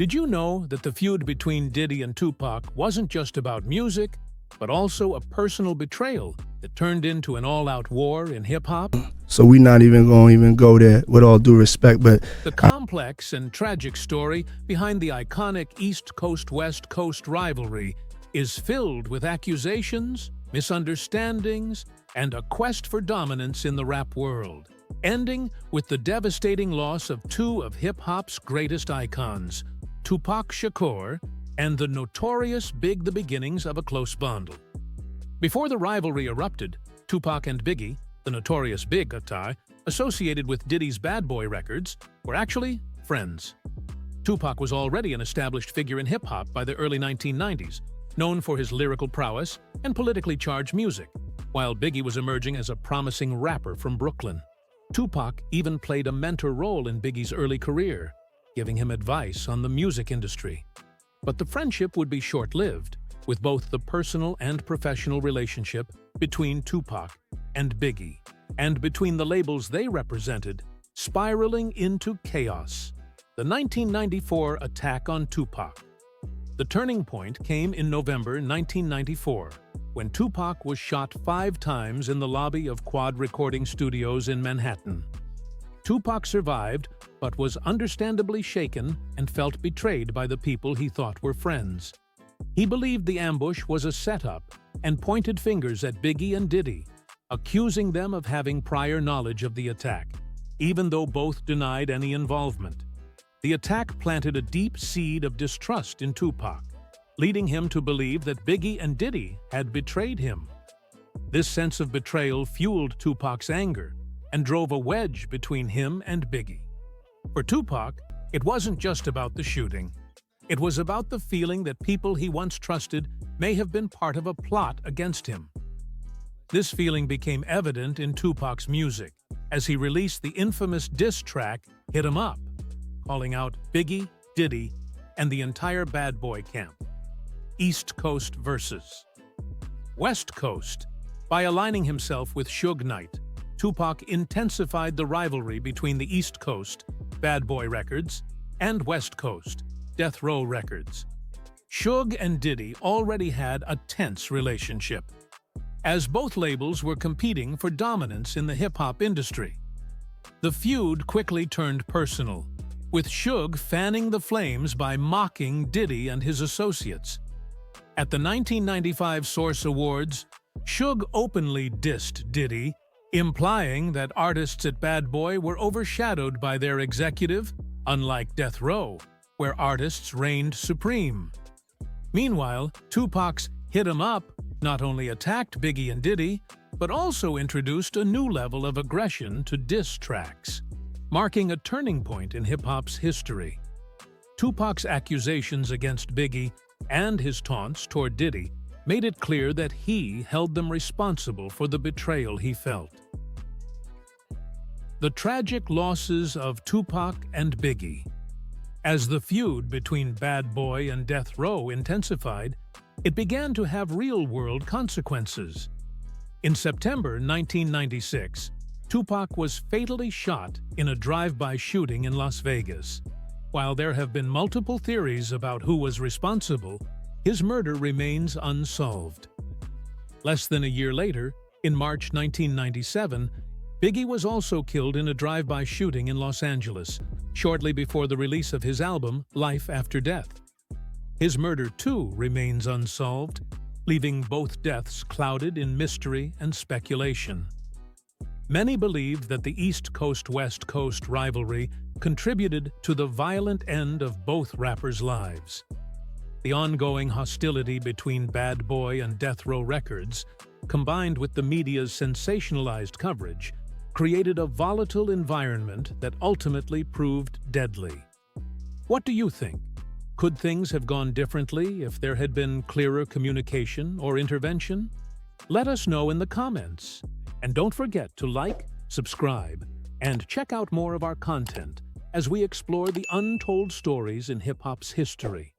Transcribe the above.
Did you know that the feud between Diddy and Tupac wasn't just about music, but also a personal betrayal that turned into an all-out war in hip-hop? So we not even gonna go there, with all due respect, but The complex and tragic story behind the iconic East Coast-West Coast rivalry is filled with accusations, misunderstandings, and a quest for dominance in the rap world, ending with the devastating loss of two of hip-hop's greatest icons, Tupac Shakur and the notorious Big, the beginnings of a close bundle. Before the rivalry erupted, Tupac and Biggie, the notorious Big, associated with Diddy's Bad Boy records, were actually friends. Tupac was already an established figure in hip-hop by the early 1990s, known for his lyrical prowess and politically charged music, while Biggie was emerging as a promising rapper from Brooklyn. Tupac even played a mentor role in Biggie's early career, giving him advice on the music industry. But the friendship would be short-lived, with both the personal and professional relationship between Tupac and Biggie, and between the labels they represented, spiraling into chaos. The 1994 attack on Tupac. The turning point came in November 1994, when Tupac was shot 5 times in the lobby of Quad Recording Studios in Manhattan. Tupac survived, but was understandably shaken and felt betrayed by the people he thought were friends. He believed the ambush was a setup and pointed fingers at Biggie and Diddy, accusing them of having prior knowledge of the attack, even though both denied any involvement. The attack planted a deep seed of distrust in Tupac, leading him to believe that Biggie and Diddy had betrayed him. This sense of betrayal fueled Tupac's anger and drove a wedge between him and Biggie. For Tupac, it wasn't just about the shooting. It was about the feeling that people he once trusted may have been part of a plot against him. This feeling became evident in Tupac's music as he released the infamous diss track Hit 'Em Up, calling out Biggie, Diddy, and the entire Bad Boy camp. East Coast versus West Coast. By aligning himself with Suge Knight, Tupac intensified the rivalry between the East Coast, Bad Boy Records, and West Coast, Death Row Records. Suge and Diddy already had a tense relationship, as both labels were competing for dominance in the hip-hop industry. The feud quickly turned personal, with Suge fanning the flames by mocking Diddy and his associates. At the 1995 Source Awards, Suge openly dissed Diddy, implying that artists at Bad Boy were overshadowed by their executive, unlike Death Row, where artists reigned supreme. Meanwhile, Tupac's Hit 'Em Up not only attacked Biggie and Diddy, but also introduced a new level of aggression to diss tracks, marking a turning point in hip-hop's history. Tupac's accusations against Biggie and his taunts toward Diddy made it clear that he held them responsible for the betrayal he felt. The tragic losses of Tupac and Biggie. As the feud between Bad Boy and Death Row intensified, it began to have real-world consequences. In September 1996, Tupac was fatally shot in a drive-by shooting in Las Vegas. While there have been multiple theories about who was responsible, his murder remains unsolved. Less than a year later, in March 1997, Biggie was also killed in a drive-by shooting in Los Angeles, shortly before the release of his album, Life After Death. His murder, too, remains unsolved, leaving both deaths clouded in mystery and speculation. Many believed that the East Coast-West Coast rivalry contributed to the violent end of both rappers' lives. The ongoing hostility between Bad Boy and Death Row Records, combined with the media's sensationalized coverage, created a volatile environment that ultimately proved deadly. What do you think? Could things have gone differently if there had been clearer communication or intervention? Let us know in the comments. And don't forget to like, subscribe, and check out more of our content as we explore the untold stories in hip-hop's history.